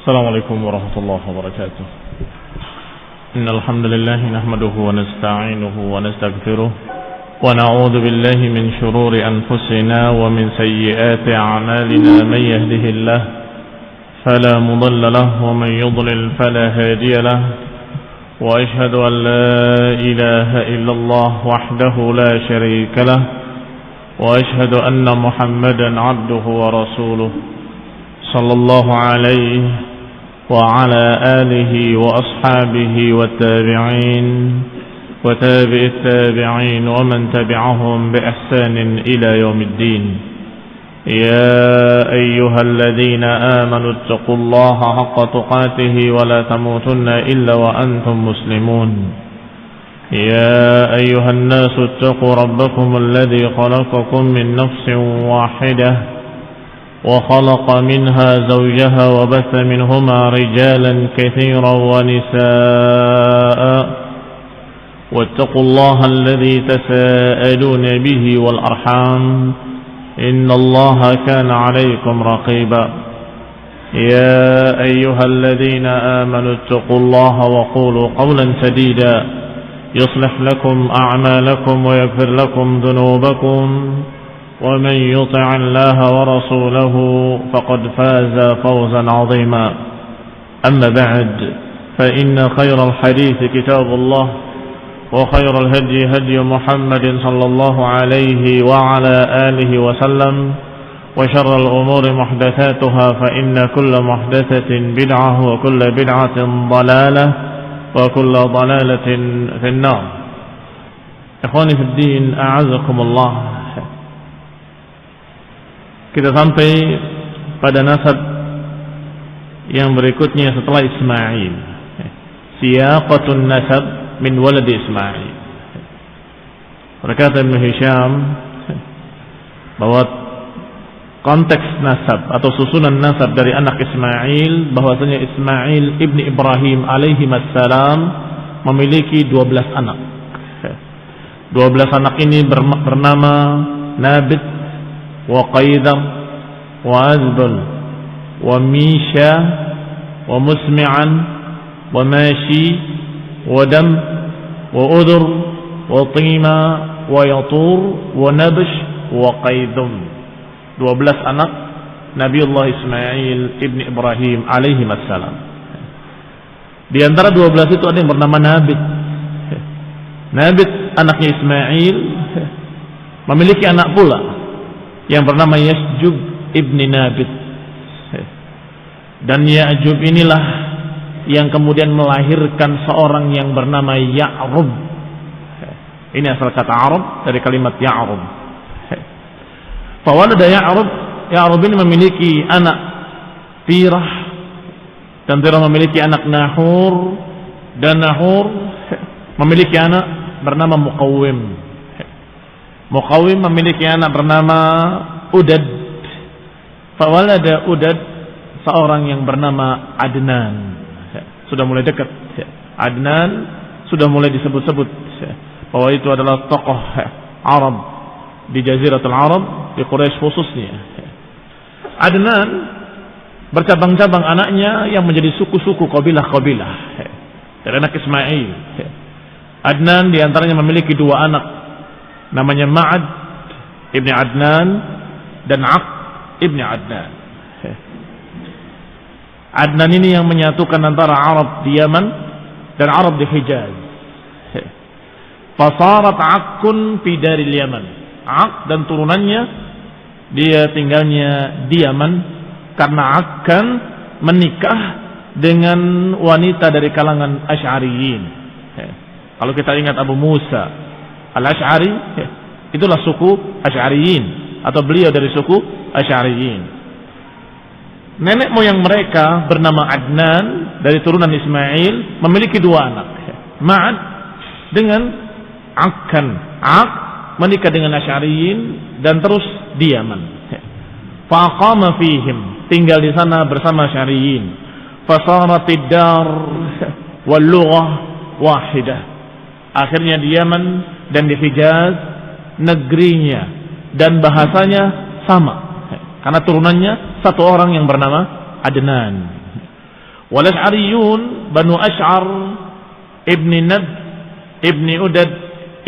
السلام عليكم ورحمة الله وبركاته. إن الحمد لله نحمده ونستعينه ونستغفره ونعوذ بالله من شرور أنفسنا ومن سيئات أعمالنا. من يهده الله فلا مضل له ومن يضلل فلا هادي له، وأشهد أن لا إله إلا الله وحده لا شريك له، وأشهد أن محمدا عبده ورسوله صلى الله عليه وعلى آله وأصحابه والتابعين وتابع التابعين ومن تبعهم بإحسان إلى يوم الدين. يا أيها الذين آمنوا اتقوا الله حق تقاته ولا تموتن إلا وأنتم مسلمون. يا أيها الناس اتقوا ربكم الذي خلقكم من نفس واحدة وخلق منها زوجها وبث منهما رجالا كثيرا ونساء، واتقوا الله الذي تساءلون به والأرحام إن الله كان عليكم رقيبا. يا أيها الذين آمنوا اتقوا الله وقولوا قولا سديدا يصلح لكم أعمالكم ويغفر لكم ذنوبكم، ومن يطع الله ورسوله فقد فاز فوزا عظيما. أما بعد، فإن خير الحديث كتاب الله، وخير الهدي هدي محمد صلى الله عليه وعلى آله وسلم، وشر الأمور محدثاتها، فإن كل محدثة بدعة وكل بدعة ضلالة وكل ضلالة في النار. إخواني في الدين، أعزكم الله. Kita sampai pada nasab yang berikutnya setelah Ismail. Siyaqatun nasab min waladi Ismail. Berkata Ibn Hisham bahwa konteks nasab atau susunan nasab dari anak Ismail, bahwasanya Ismail ibni Ibrahim alaihi wassalam memiliki 12 anak. 12 anak ini bernama Nabit wa Qaidar wa Azbal wa Misha wa Musmi'an wa Mashi wa Dam wa Udur wa Tima wa Yatur wa Nabsh wa Qaidum. 12 anak Nabiullah Ismail ibni Ibrahim alaihi wassalam. Di antara 12 itu ada yang bernama Nabit. Nabit anaknya Ismail memiliki anak pula yang bernama Ya'jub ibni Nabit. Dan Ya'jub inilah yang kemudian melahirkan seorang yang bernama Ya'rub. Ini asal kata Arab dari kalimat Ya'rub. Fawalada Ya'rub, Ya'rub ini memiliki anak Tirah, dan Tirah memiliki anak Nahur, dan Nahur memiliki anak bernama Muqawwim. Muqawwim memiliki anak bernama Udad. Fawalada Udad seorang yang bernama Adnan. Sudah mulai dekat. Adnan sudah mulai disebut-sebut bahwa itu adalah tokoh Arab di Jaziratul Arab, di Quraisy khususnya. Adnan bercabang-cabang anaknya yang menjadi suku-suku kabilah-kabilah dari anak Ismail. Adnan diantaranya memiliki 2 anak, namanya Ma'ad ibni Adnan dan Aq ibni Adnan. Adnan ini yang menyatukan antara Arab di Yaman dan Arab di Hijaz. Fasarat Aqun fi daril Yaman. Aq dan turunannya dia tinggalnya di Yaman karena akan menikah dengan wanita dari kalangan Asy'ariyin. Kalau kita ingat Abu Musa Al-Asy'ari, itulah suku Asy'ariyin, atau beliau dari suku Asy'ariyin. Nenek moyang mereka bernama Adnan dari turunan Ismail memiliki 2 anak, Ma'ad dengan Aqkan. Aq menikah dengan Asy'ariyin dan terus di Yaman. Faqama fihim, tinggal di sana bersama Asy'ariyin. Fasaratid dar wal lughah wahidah. Akhirnya di Yaman dan di Hijaz negerinya dan bahasanya sama, karena turunannya satu orang yang bernama Adnan. Wal Asy'ariyun Banu Asy'ar ibni Nad ibni Udad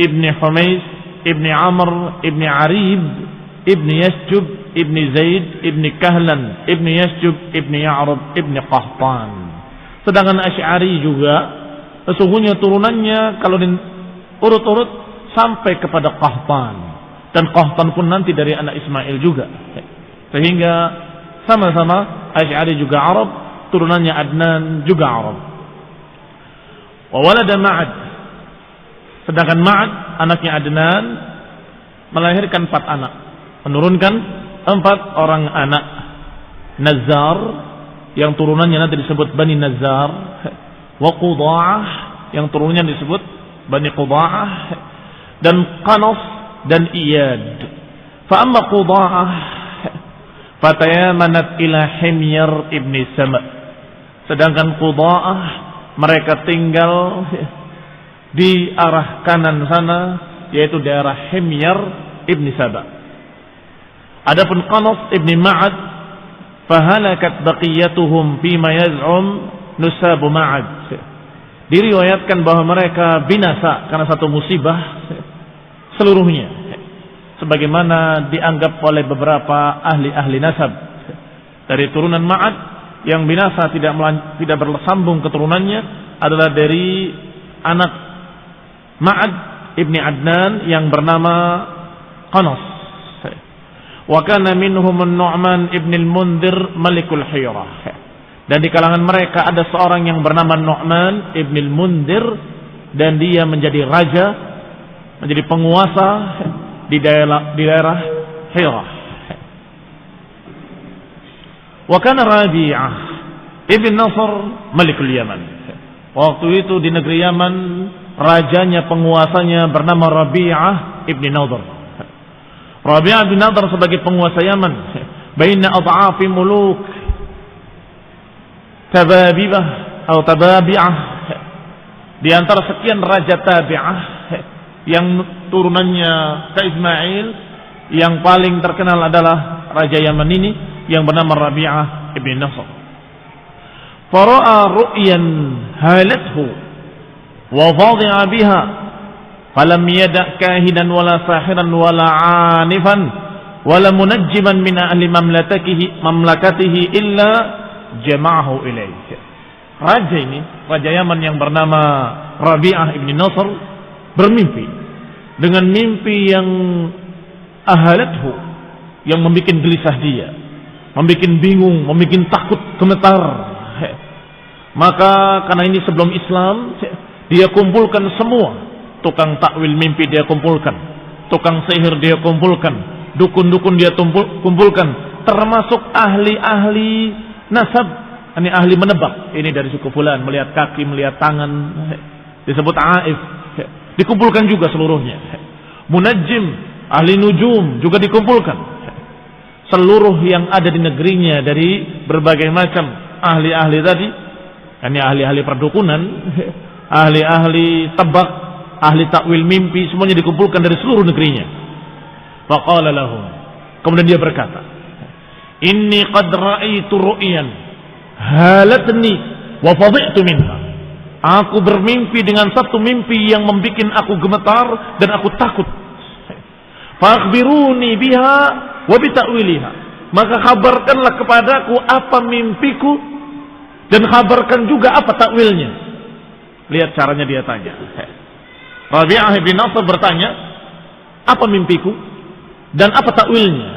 ibni Humays ibni Amr ibni Arib ibni Yasjub ibni Zaid ibni Kahlan ibni Yasjub ibni Ya'rub ibni Qahtan. Sedangkan Asy'ari juga sesungguhnya turunannya kalau diurut-urut sampai kepada Qahtan, dan Qahtan pun nanti dari anak Ismail juga, sehingga sama-sama Asy'ari juga Arab, turunannya Adnan juga Arab. Wa walada Ma'ad, sedangkan Ma'ad anaknya Adnan melahirkan 4 anak, menurunkan 4 orang anak. Nazar yang turunannya nanti disebut Bani Nazar, wa Qudha'ah yang turunannya disebut Bani Qudha'ah, dan Qanas dan Iyad. Fa amma Qudha'ah fatayamanat ila Himyar ibni Sama', sedangkan Qudha'ah mereka tinggal di arah kanan sana, yaitu daerah Himyar ibni Saba. Adapun Qanas ibni Ma'ad fahalakat baqiyatuhum fima yaz'um nusabu Ma'ad, diriwayatkan bahwa mereka binasa karena satu musibah seluruhnya, sebagaimana dianggap oleh beberapa ahli-ahli nasab dari turunan Ma'ad. Yang binasa tidak bersambung keturunannya adalah dari anak Ma'ad ibni Adnan yang bernama Qanas. Wa kana minhum Nu'man ibn al-Mundhir malikul Hirah, dan di kalangan mereka ada seorang yang bernama Nu'man ibn al-Mundhir, dan dia menjadi raja, menjadi penguasa di daerah Hirah. Wa kana Rabi'ah ibn Nasr malikul Yaman. Waktu itu di negeri Yaman rajanya, penguasanya bernama Rabi'ah ibn Nadhr. Rabi'ah ibn Nadhr sebagai penguasa Yaman, baina adhafi muluk Tababibah atau Tababi'ah, di antara sekian raja Tabi'ah yang turunannya ke Ismail, yang paling terkenal adalah raja Yaman ini yang bernama Rabi'ah ibn Nasr. Fara'a ru'yan halathu wa fadhi'a biha falam yada' kahinan wala sahiran wala 'anifan wala munajjiman min ahli mamlakatihi illa jama'ahu ilaih. Raja ini, raja Yaman yang bernama Rabi'ah ibn Nasr, bermimpi dengan mimpi yang ahalathu, yang membuat gelisah dia, membuat bingung, membuat takut, gemetar. Maka karena ini sebelum Islam, dia kumpulkan semua tukang takwil mimpi, dia kumpulkan tukang sihir, dia kumpulkan dukun-dukun, dia kumpulkan, termasuk ahli-ahli nasab, ini ahli menebak, ini dari suku fulan, melihat kaki, melihat tangan, disebut aif, dikumpulkan juga seluruhnya. Munajjim, ahli nujum juga dikumpulkan. Seluruh yang ada di negerinya dari berbagai macam ahli-ahli tadi, ini ahli-ahli perdukunan, ahli-ahli tebak, ahli takwil mimpi, semuanya dikumpulkan dari seluruh negerinya. Faqala lahum, kemudian dia berkata, inni qad ra'aitu ru'yan halatni wa fadhi'tu minha. Aku bermimpi dengan satu mimpi yang membuat aku gemetar dan aku takut. Fakhbiruni biha wa bita'wiliha, maka kabarkanlah kepadaku apa mimpiku dan kabarkan juga apa takwilnya. Lihat caranya dia tanya. Rabi'ah bin Nasr bertanya, apa mimpiku dan apa takwilnya?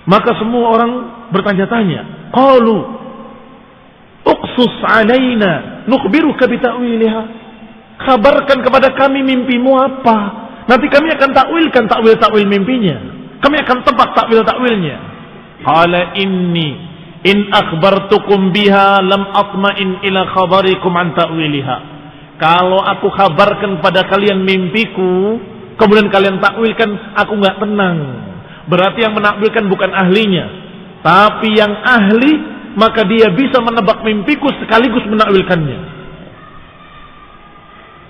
Maka semua orang bertanya-tanya. Qalu uqsus alaina nukhbiruka bita'wiliha. Kabarkan kepada kami mimpimu apa, nanti kami akan takwilkan takwil-takwil mimpinya, kami akan tebak takwil-takwilnya. Qala inni in akhbartukum biha lam atma'in ila khabarikum an ta'wiliha. Kalau aku kabarkan pada kalian mimpiku, kemudian kalian takwilkan, aku enggak tenang. Berarti yang menakwilkan bukan ahlinya, tapi yang ahli, maka dia bisa menebak mimpiku sekaligus menakwilkannya.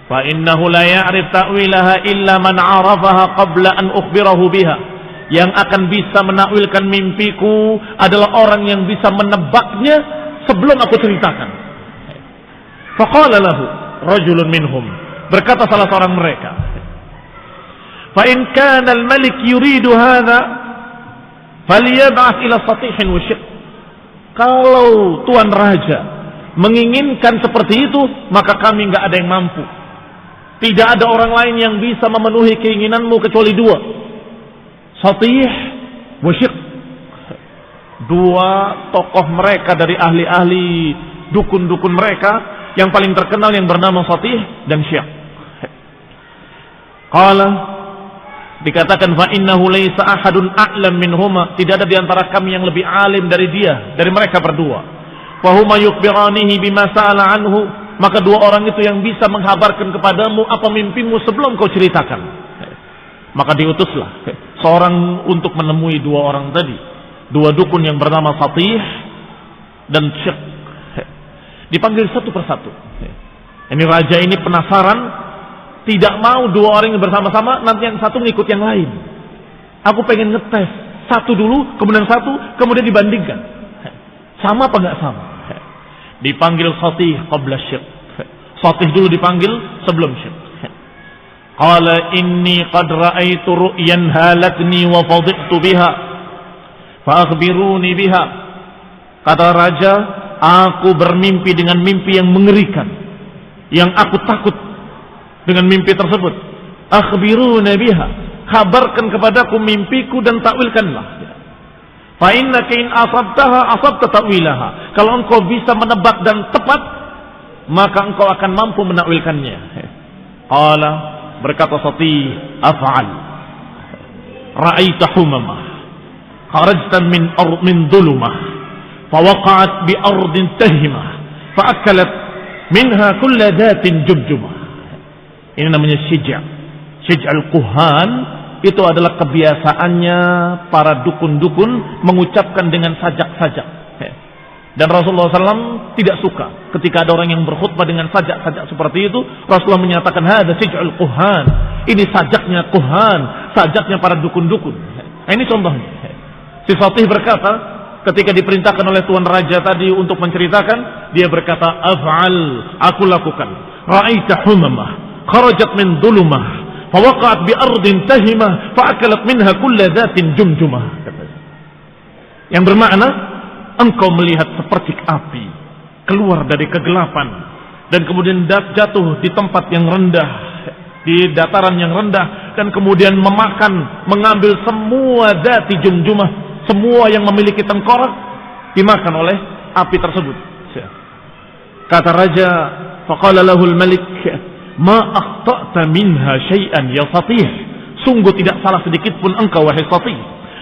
Fa innahu la ya'rif ta'wilaha illa man 'arafaha qabla an ukhbirahu biha. Yang akan bisa menakwilkan mimpiku adalah orang yang bisa menebaknya sebelum aku ceritakan. Faqala lahu rajulun minhum, berkata salah seorang mereka, fa in kana al-malik yuridu hadha falyab'ath ila satihin wa syiq. Kalau tuan raja menginginkan seperti itu, maka kami enggak ada yang mampu. Tidak ada orang lain yang bisa memenuhi keinginanmu kecuali dua, Satih wa syiq. Dua tokoh mereka dari ahli-ahli dukun-dukun mereka, yang paling terkenal yang bernama Satih dan Syiq. Qala, dikatakan fa innahu laisa ahadun a'lam minhuma, tidak ada di antara kami yang lebih alim dari dia, dari mereka berdua. Fa huma yukhbiranihi bima sa'ala anhu, maka dua orang itu yang bisa menghabarkan kepadamu apa mimpimu sebelum kau ceritakan. Maka diutuslah seorang untuk menemui dua orang tadi, dua dukun yang bernama Satih dan Syiq. Dipanggil satu persatu. Ini raja ini penasaran, tidak mau dua orang yang bersama-sama, nanti yang satu mengikut yang lain. Aku pengen ngetes satu dulu, kemudian satu, kemudian dibandingkan. Sama apa enggak sama? Dipanggil Satih qabla Syiq. Satih dulu dipanggil sebelum Syiq. Qala inni qad ra'aitu ru'yan halatni wa fadhi'tu biha fa akhbiruni biha. Kata raja, aku bermimpi dengan mimpi yang mengerikan, yang aku takut dengan mimpi tersebut. Akhbiruni biha, kabarkan kepadaku mimpiku dan takwilkanlah. Fa innaka in asabtaha asabta ta'wilaha. Kalau engkau bisa menebak dan tepat, maka engkau akan mampu menakwilkannya. Qala, berkata Satih, af'al. Ra'aita humamah kharajtan min dhulumah fawaqa'at bi ardin tahimah fa'akalat minha kulla dhatin jumjumah. Ini namanya syij'. Syij' al-kuhan itu adalah kebiasaannya para dukun-dukun mengucapkan dengan sajak-sajak. Dan Rasulullah SAW tidak suka ketika ada orang yang berkhutbah dengan sajak-sajak seperti itu. Rasulullah menyatakan, hada syij'ul kuhan, ini sajaknya kuhan, sajaknya para dukun-dukun. Nah, ini contohnya. Si Satih berkata, ketika diperintahkan oleh tuan raja tadi untuk menceritakan, dia berkata, af'al, aku lakukan. Ra'aita humamah kharajat min dhulumah fawaqa'at bi ardin tahimah fa'akalat minha kulla dhatin jumjumah. Yang bermakna, engkau melihat sepercik api keluar dari kegelapan dan kemudian jatuh di tempat yang rendah, di dataran yang rendah, dan kemudian mengambil semua dhati jumjumah, semua yang memiliki tengkorak dimakan oleh api tersebut. Kata raja, faqala lahul malik, ma akhta'ta minha syai'an ya Satih, sungguh tidak salah sedikit pun engkau wahai Satih.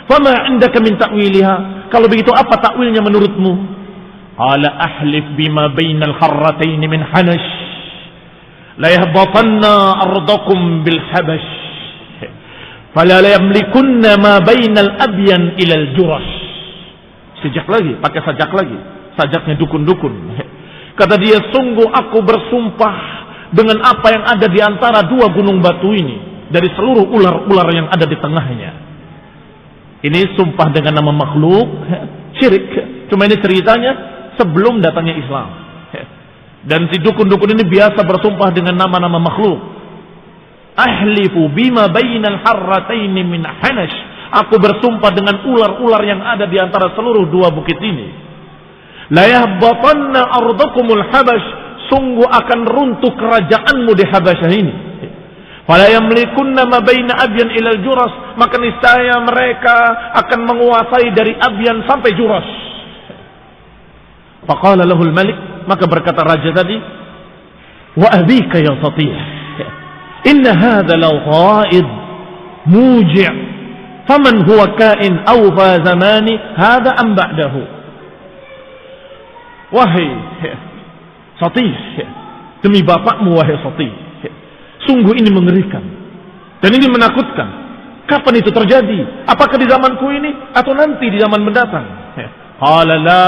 Fama indaka min ta'wiliha, kalau begitu apa takwilnya menurutmu? Qala ahlif bima bainal harratain min hanash la yahbatanna ardakum bil habash fala la yamlikunna ma bainal abyan ila al jurash. Sajak lagi, pakai sajak lagi, sajaknya dukun-dukun. Kata dia, sungguh aku bersumpah dengan apa yang ada di antara dua gunung batu ini, dari seluruh ular-ular yang ada di tengahnya. Ini sumpah dengan nama makhluk, syirik. Cuma ini ceritanya sebelum datangnya Islam. Dan si dukun-dukun ini biasa bersumpah dengan nama-nama makhluk. Ahlifu bima bainal harrataini min hanash, aku bersumpah dengan ular-ular yang ada di antara seluruh dua bukit ini. La yahbatanna ardakumul habash, sungguh akan runtuh kerajaanmu di Habasyah ini. Fala yamlikunna ma baina abyan ila al-juras, maka niscaya mereka akan menguasai dari abyan sampai juras. Faqala lahul malik, maka berkata raja tadi, wa abika ya Satih, inna hadha la ghaid muji' faman huwa kain awfa zamani hadha am ba'dahu. Wahai Satih, demi bapakmu wahai Satih, sungguh ini mengerikan dan ini menakutkan. Kapan itu terjadi? Apakah di zamanku ini atau nanti di zaman mendatang? Qala la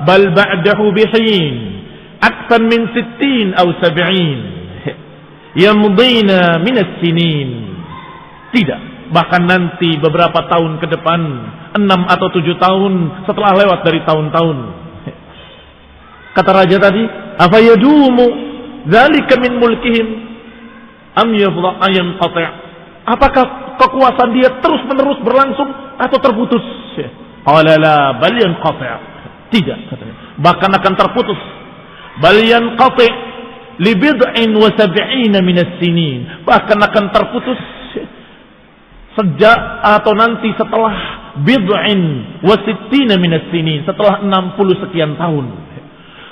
bal ba'dahu bihin akthar min 60 atau 70 yamdina min as-sinin. Tidak, bahkan nanti beberapa tahun ke depan, 6 atau 7 tahun setelah lewat dari tahun-tahun. Kata raja tadi, "Afa yadumu dzalika min mulkihim am yanqati'?" Apakah kekuasaan dia terus-menerus berlangsung atau terputus? Qala la bal yanqati'. Tidak, katanya. Bahkan akan terputus. Bal yanqati' li bid'in wa sab'ina min as-sinin. Bahkan akan terputus sejak atau nanti setelah bid'in wa sittina min as-sinin, setelah 60 sekian tahun.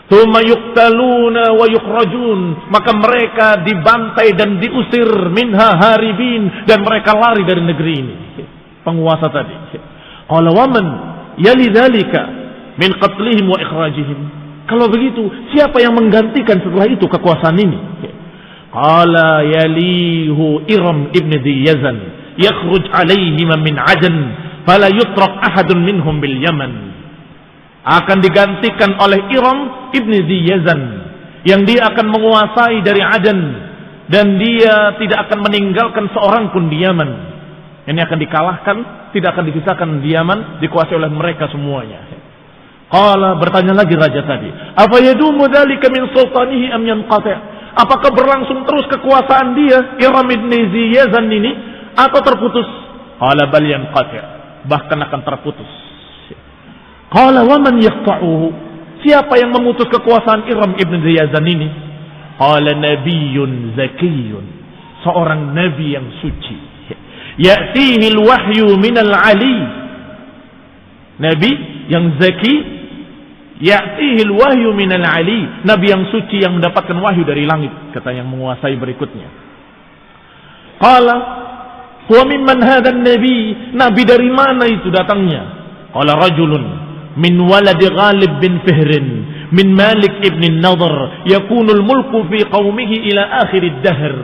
Tsumma yuqtaluna wa yukhrajun, maka mereka dibantai dan diusir minha haribin, dan mereka lari dari negeri ini. Penguasa tadi. Qala wa man yali dzalika min qatlihim wa ikhrajihim. Kalau begitu, siapa yang menggantikan setelah itu kekuasaan ini? Qala yalihu Iram ibn Diyazan yakhruj alaihim min Adan fala yutraq ahadun minhum bil Yaman. Akan digantikan oleh Iram ibn Diyazan yang dia akan menguasai dari Adan, dan dia tidak akan meninggalkan seorang pun di Yaman. Ini akan dikalahkan, tidak akan dipisahkan di Yaman, dikuasai oleh mereka semuanya. Qala, bertanya lagi raja tadi, "Apa yadumu dzalika min sultanihi am yanqati'?" Apakah berlangsung terus kekuasaan dia Iram ibn Diyazan ini atau terputus? Qala bal yanqati', bahkan akan terputus. Qala wa man yaqta'uhu? Siapa yang memutus kekuasaan Iram ibn Diyazan ini? Qala nabiyyun zakiyyun, seorang nabi yang suci. Ya'tihi al-wahyu min al-ali. Nabi yang zaki, ya'tihi al-wahyu min al-ali, nabi yang suci yang mendapatkan wahyu dari langit, kata yang menguasai berikutnya. Qala huwa mimman hadha an-nabi? Nabi dari mana itu datangnya? Qala rajulun min walad Ghalib bin Fihrin min Malik ibn Nadhr yakunul mulku fi qaumihi ila akhir ad-dahr.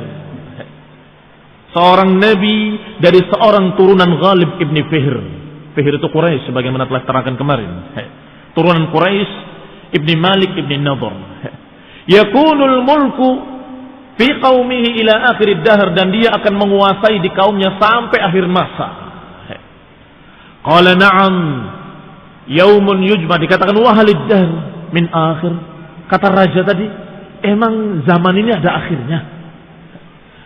Seorang nabi dari seorang turunan Ghalib ibn Fihr. Fihr itu Quraisy sebagaimana telah terangkan kemarin. Turunan Quraisy ibn Malik ibn Nadhr. Yakunul mulku fi qaumihi ila akhir ad-dahr, dan dia akan menguasai di kaumnya sampai akhir masa. Qala na'am yaumun yujma, dikatakan wahalid dahr min akhir. Kata raja tadi, emang zaman ini ada akhirnya?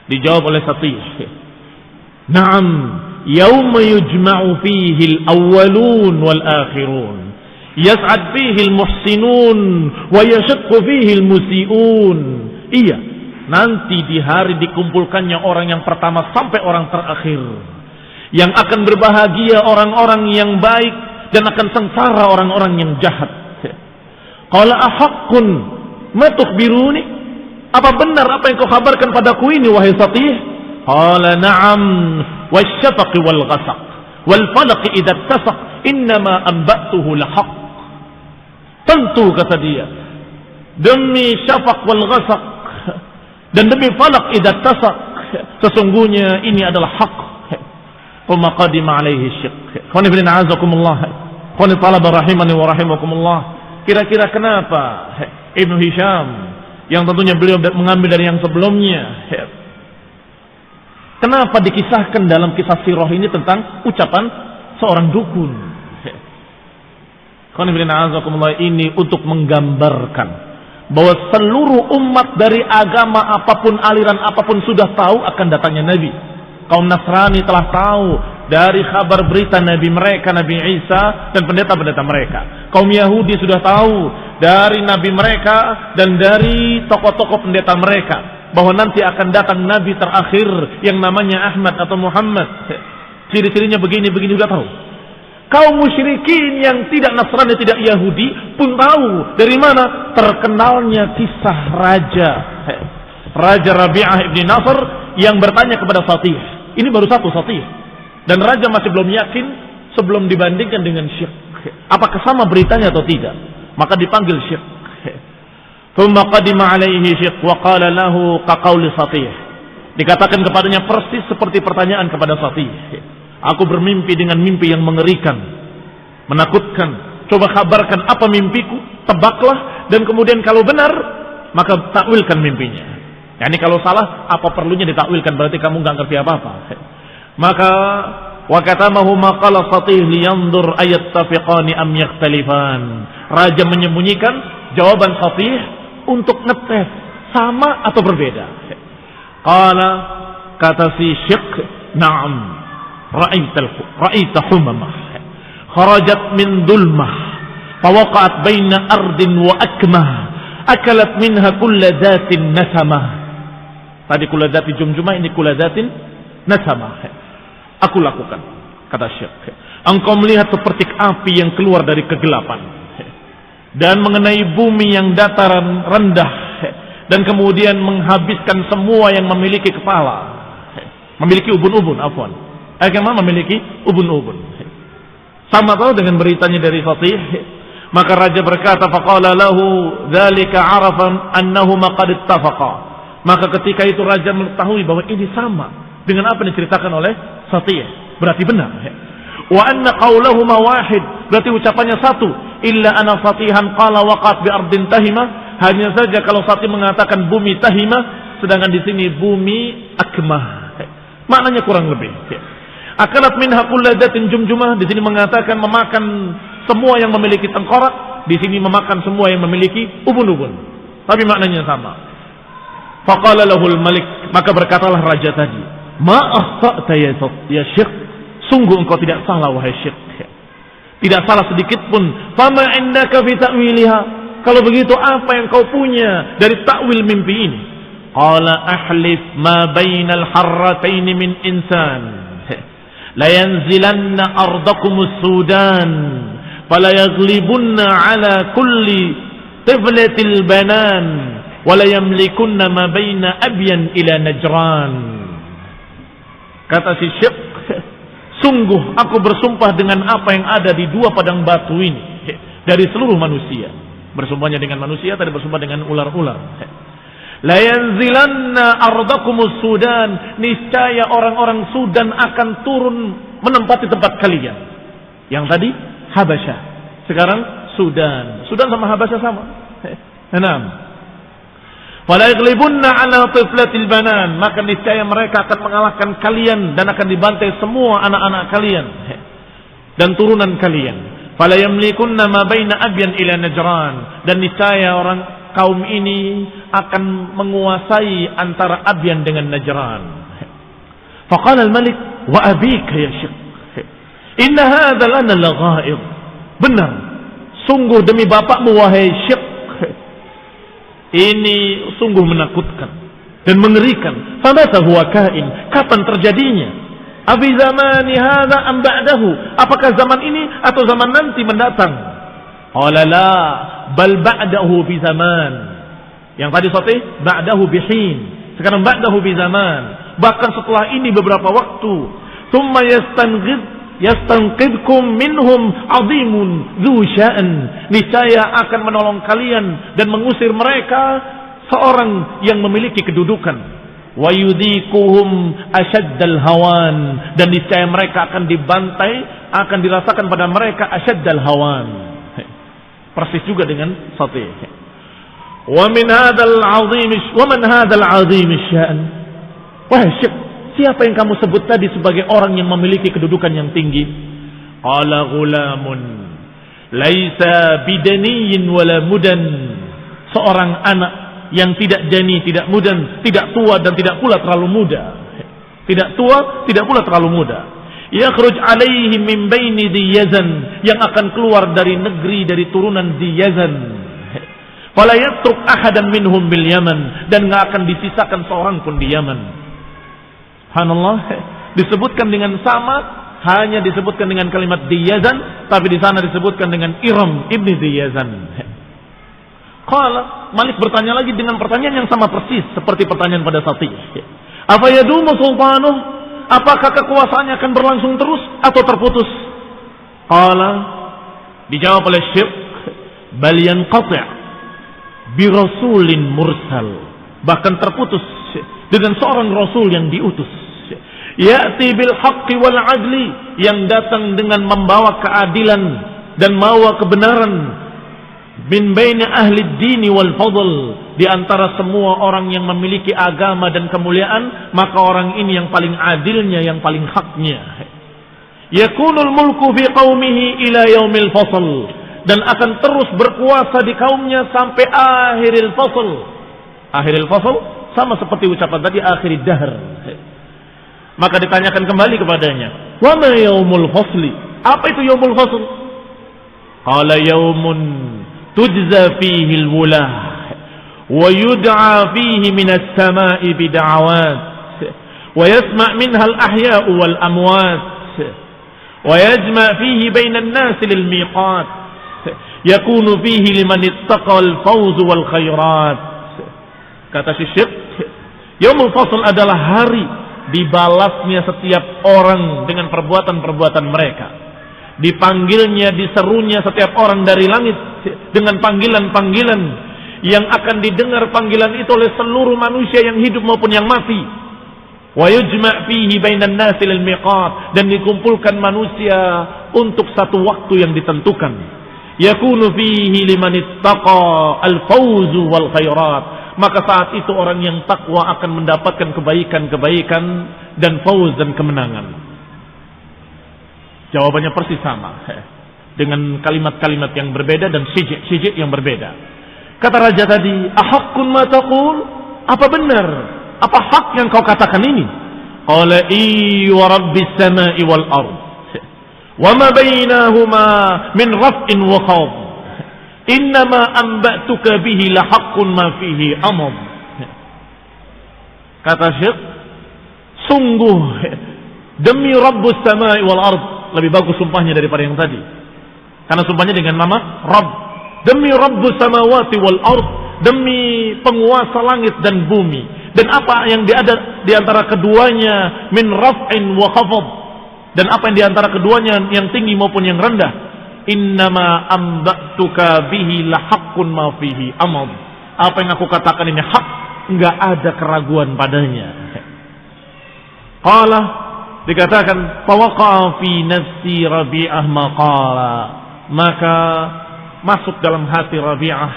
Dijawab oleh Satih, na'am yauma yujma'u fihi al-awwalun wal akhirun yas'ad fihi al-muhsinun wa yashaqqu fihi al-musi'un. Iya, nanti di hari dikumpulkannya orang yang pertama sampai orang terakhir, yang akan berbahagia orang-orang yang baik dan akan sengsara orang-orang yang jahat. Qala ahaqqun ma tukhbiruni? Apa benar apa yang kau kabarkan padaku ini wahai Satih? Qala na'am wasyafaqi wal ghasaq wal falaqi idza tasaq innama anba'tuhu lahaq. Tentu, kata dia, demi syafaq wal ghasaq dan demi falaq idza tasaq, sesungguhnya ini adalah hak. Quma qadima alaihi syiq. Khoni bin a'azakumullah, khoni talaba rahimani wa rahimakumullah. Kira-kira kenapa Ibnu Hisham, yang tentunya beliau mengambil dari yang sebelumnya, kenapa dikisahkan dalam kisah sirah ini tentang ucapan seorang dukun? Khoni bin a'azakumullah, ini untuk menggambarkan bahwa seluruh umat dari agama apapun, aliran apapun sudah tahu akan datangnya Nabi. Kaum Nasrani telah tahu dari kabar berita Nabi mereka, Nabi Isa, dan pendeta-pendeta mereka. Kaum Yahudi sudah tahu dari Nabi mereka dan dari tokoh-tokoh pendeta mereka bahwa nanti akan datang Nabi terakhir yang namanya Ahmad atau Muhammad. Ciri-cirinya begini-begini sudah tahu. Kaum musyrikin yang tidak Nasrani, tidak Yahudi pun tahu. Dari mana? Terkenalnya kisah Raja Rabi'ah ibn Nasr yang bertanya kepada Satih. Ini baru satu Satih, dan raja masih belum yakin sebelum dibandingkan dengan Syekh, apakah sama beritanya atau tidak. Maka dipanggil Syekh. Thumma qadima alaihi Syekh wa qala lahu kaqauli Satih. Dikatakan kepadanya persis seperti pertanyaan kepada Satih. Aku bermimpi dengan mimpi yang mengerikan, menakutkan. Coba kabarkan apa mimpiku, tebaklah, dan kemudian kalau benar maka takwilkan mimpinya. Yani kalau salah, apa perlunya ditakwilkan? Berarti kamu nggak ngerti apa-apa. Maka wa katamahu ma qala Satih liyanzur ayat tafiqani am yakhtalifan. Raja menyembunyikan jawaban Shatih untuk ngetes sama atau berbeda. Qala, kata si Syekh, na'am, ra'aita humamah kharajat min dulmah fawaqa'at baina ardin wa akmah akalat minha kulla dhatin nasamah. Tadi kulla dhati jumjumah, ini kulla dhatin nasamah. Aku lakukan, kata Syekh. Engkau melihat seperti api yang keluar dari kegelapan dan mengenai bumi yang dataran rendah dan kemudian menghabiskan semua yang memiliki kepala, memiliki ubun-ubun, afwan. Memiliki ubun-ubun. Sama tahu dengan beritanya dari Shatih. Maka raja berkata, faqala lahu dzalika arafan annahuma qad ittafaqa. Maka ketika itu raja mengetahui bahwa ini sama dengan apa yang diceritakan oleh Shatih, berarti benar. Wa anna qaulahuma wahid, berarti ucapannya satu. Illa ana Shatihan qala waqat bi ardin tahimah. Hanya saja kalau Shatih mengatakan bumi tahimah, sedangkan di sini bumi akmah. Maknanya kurang lebih. Akalat minha kulladatin jumjumah, di sini mengatakan memakan semua yang memiliki tengkorak, di sini memakan semua yang memiliki ubun-ubun. Tapi maknanya sama. Faqala lahul malik, maka berkatalah raja tadi, ma akhta'ta ya Syekh, sungguh engkau tidak salah wahai Syekh. Tidak salah sedikit pun. Fama indaka fi ta'wiliha, kalau begitu apa yang kau punya dari takwil mimpi ini? Qala ahlif ma bainal harratain min insan la yanzilanna ardakumus Sudan fala yaglibunna ala kulli tiflatil banan wala yamlikunna ma baina abyan ila Najran. Kata si Syekh, sungguh aku bersumpah dengan apa yang ada di dua padang batu ini dari seluruh manusia. Bersumpahnya dengan manusia, tadi bersumpah dengan ular-ular. La yanzilanna ardakumus Sudan, niscaya orang-orang Sudan akan turun menempati tempat kalian. Yang tadi Habasyah, sekarang Sudan. Sudan sama Habasyah sama. Enam. Wala yaglibunna ala tiflatil banan, maka niscaya mereka akan mengalahkan kalian dan akan dibantai semua anak-anak kalian dan turunan kalian. Fala yamlikunna ma baina abyan ila Najran, dan niscaya orang kaum ini akan menguasai antara Abyan dengan Najran. Faqala al-malik wa abika ya Syekh, inna hadha lana laghaib. Benar, sungguh demi bapakmu wahai Syekh, ini sungguh menakutkan dan mengerikan. Famata huwa kain, kapan terjadinya? Abi zamani hadha am ba'dahu, apakah zaman ini atau zaman nanti mendatang? Qala la bal ba'dahu bi zaman. Yang tadi Shatih ba'dahu bihin, sekarang ba'dahu bi zaman, bahkan setelah ini beberapa waktu. Tsumma yastanqidkum minhum 'azimun dzu sya'an, niscaya akan menolong kalian dan mengusir mereka seorang yang memiliki kedudukan. Wa yudhikuhum asyaddal hawan, dan niscaya mereka akan dibantai, akan dirasakan pada mereka asyaddal hawan. Persis juga dengan Shatih. Wa min hadzal 'azim wa man hadzal 'azim sya'an. Wahai Syekh, siapa yang kamu sebut tadi sebagai orang yang memiliki kedudukan yang tinggi? Qala ghulamun laisa bidaniyin wala mudan, seorang anak yang tidak dani, tidak mudan, tidak tua dan tidak pula terlalu muda. Tidak tua, tidak pula terlalu muda. Yakhruj alaihi min baini Diyazan, yang akan keluar dari negeri, dari turunan Diyazan. Fala yatruk ahadan minhum bil Yaman, dan enggak akan disisakan seorang pun di Yaman. Subhanallah, disebutkan dengan sama, hanya disebutkan dengan kalimat Diyazan, tapi di sana disebutkan dengan Iram ibni Diyazan. Qala, Malik bertanya lagi dengan pertanyaan yang sama persis seperti pertanyaan pada Shatih. Apa yadumu sultanuh? Apakah kekuasaannya akan berlangsung terus atau terputus? Qala, dijawab oleh Syekh, bal yanqati' bi rasulin mursal, bahkan terputus dengan seorang rasul yang diutus. Ya'ti bil haqqi wal adli, yang datang dengan membawa keadilan dan membawa kebenaran. Min baini ahli dini wal fadl, di antara semua orang yang memiliki agama dan kemuliaan, maka orang ini yang paling adilnya, yang paling haknya. Yakunul mulku fi qaumihi ila yaumil fasl, dan akan terus berkuasa di kaumnya sampai akhiril fasl. Akhiril fasl sama seperti ucapan tadi akhirid dahr. Maka ditanyakan kembali kepadanya, wa ma yaumul fasli? Apa itu yaumul fasl? Qala yaumun tujza fihi al-wulah wa yud'a fihi minas sama'i bid'awat wa yasma' minha al-ahya'u wal amwat wa yajma' fihi bainan nas lil miqat yakunu fihi liman ittaqa al-fawz wal khairat. Kata Syekh, yaumul fasl adalah hari dibalasnya setiap orang dengan perbuatan-perbuatan mereka. Dipanggilnya, diserunya setiap orang dari langit dengan panggilan-panggilan yang akan didengar panggilan itu oleh seluruh manusia yang hidup maupun yang mati. Wa yujma' fihi bainan nasi lil miqat, dan dikumpulkan manusia untuk satu waktu yang ditentukan. Yakunu fihi liman ittaqa al-fawzu wal khairat. Maka saat itu orang yang takwa akan mendapatkan kebaikan-kebaikan dan fauz dan kemenangan. Jawabannya persis sama, dengan kalimat-kalimat yang berbeda dan sijik-sijik yang berbeda. Kata raja tadi, ahaqqun ma taqul? Apa benar? Apa hak yang kau katakan ini? Qala wa rabbis samai wal ard wa ma bainahuma min raf'in wa khawf. Innama amba'tuka bihi la haqqun ma fihi amad. Kata Syekh, sungguh demi Rabbus samai wal ard, lebih bagus sumpahnya daripada yang tadi, karena sumpahnya dengan nama Rabb. Demi Rabbus samawati wal ard, demi penguasa langit dan bumi, dan apa yang ada di antara keduanya min raf'in wa khafad, dan apa yang di antara keduanya yang tinggi maupun yang rendah. Innama amba'tuka bihi la haqqun ma fihi amad. Apa yang aku katakan ini hak, enggak ada keraguan padanya. Qala, dikatakan fawaqa fi nafsi Rabi'ah maqala, maka masuk dalam hati Rabi'ah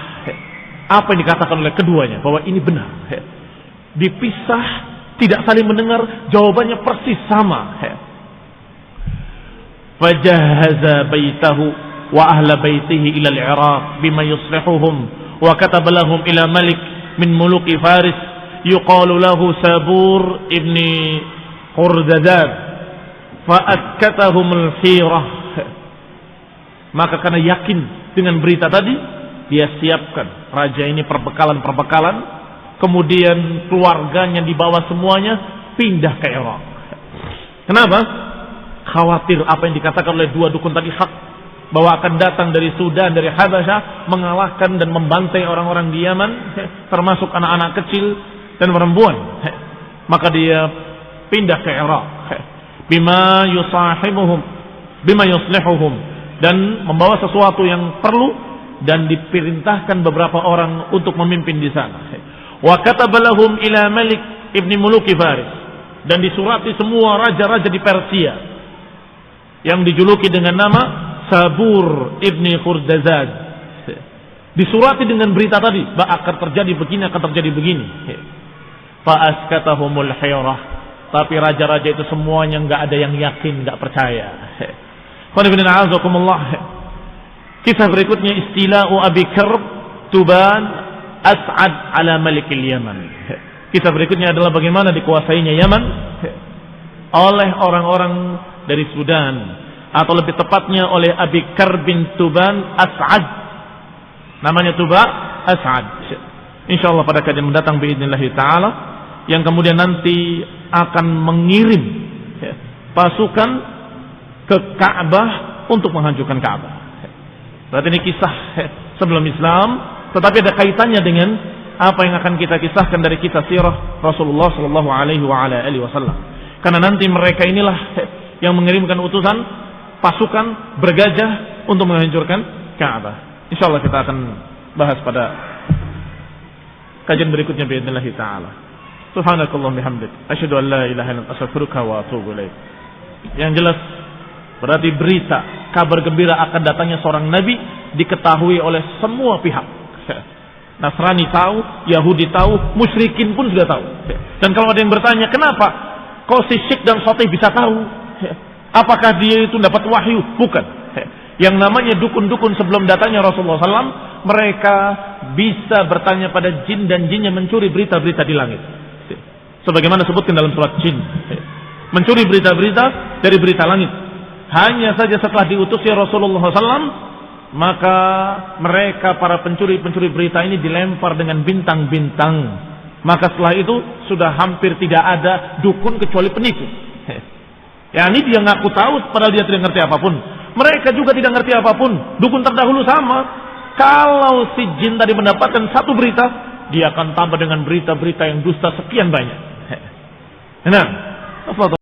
apa yang dikatakan oleh keduanya, bahwa ini benar. Dipisah, tidak saling mendengar, jawabannya persis sama. Fajahaza baitahu wa ahla baitihi ila al-Iraq bima yuslihuhum wa kataba lahum ila malik min muluki Faris yuqalu lahu Sabur ibni Khurdadad fa'akkatahum al-hirah. Maka karena yakin dengan berita tadi, dia siapkan raja ini perbekalan-perbekalan, kemudian keluarganya dibawa semuanya pindah ke Irak. Kenapa? Khawatir apa yang dikatakan oleh dua dukun tadi hak, bahwa akan datang dari Sudan, dari Habasyah, mengalahkan dan membantai orang-orang di Yaman, termasuk anak-anak kecil dan perempuan. Maka dia pindah ke Irak, bima yusahibuhum, bima yuslihuhum, dan membawa sesuatu yang perlu, dan diperintahkan beberapa orang untuk memimpin di sana. Wa kataba lahum ila Malik ibni Muluki Faris, dan disurati semua raja-raja di Persia yang dijuluki dengan nama Sabur ibni Khurdazad. Disurati dengan berita tadi, bahwa akan terjadi begini, akan terjadi begini. Fa'askatahumul hayrah, tapi raja-raja itu semuanya nggak ada yang yakin, nggak percaya. Kisah berikutnya, istila'u Abi Karb Tuban As'ad ala Malikil Yaman. Kisah berikutnya adalah bagaimana dikuasainya Yaman oleh orang-orang dari Sudan, atau lebih tepatnya oleh Abi Karb bin Tuban As'ad. Namanya Tuba As'ad. Insyaallah pada kajian mendatang biidznillah taala, yang kemudian nanti akan mengirim pasukan ke Ka'bah untuk menghancurkan Ka'bah. Berarti ini kisah sebelum Islam, tetapi ada kaitannya dengan apa yang akan kita kisahkan dari kisah sirah Rasulullah sallallahu alaihi wasallam. Karena nanti mereka inilah yang mengirimkan utusan pasukan bergajah untuk menghancurkan Ka'bah. Insyaallah kita akan bahas pada kajian berikutnya biidznillah taala. Subhanakallahumma bihamdik, asyhadu an la ilaha illa anta astaghfiruka wa atubu ilaik. Yang jelas berarti berita kabar gembira akan datangnya seorang nabi diketahui oleh semua pihak. Nasrani tahu, Yahudi tahu, musyrikin pun sudah tahu. Dan kalau ada yang bertanya, kenapa kok si Syekh dan Sotih bisa tahu? Apakah dia itu dapat wahyu? Bukan. Yang namanya dukun-dukun sebelum datangnya Rasulullah SAW, mereka bisa bertanya pada jin dan jinnya mencuri berita-berita di langit. Sebagaimana sebutkan dalam surat Jin. Mencuri berita-berita dari berita langit. Hanya saja setelah diutusnya Rasulullah SAW, maka mereka para pencuri-pencuri berita ini dilempar dengan bintang-bintang. Maka setelah itu sudah hampir tidak ada dukun kecuali penipu. Ya ini dia ngaku tahu padahal dia tidak ngerti apapun. Mereka juga tidak ngerti apapun. Dukun terdahulu sama. Kalau si jin tadi mendapatkan satu berita, dia akan tambah dengan berita-berita yang dusta sekian banyak. Nah, apa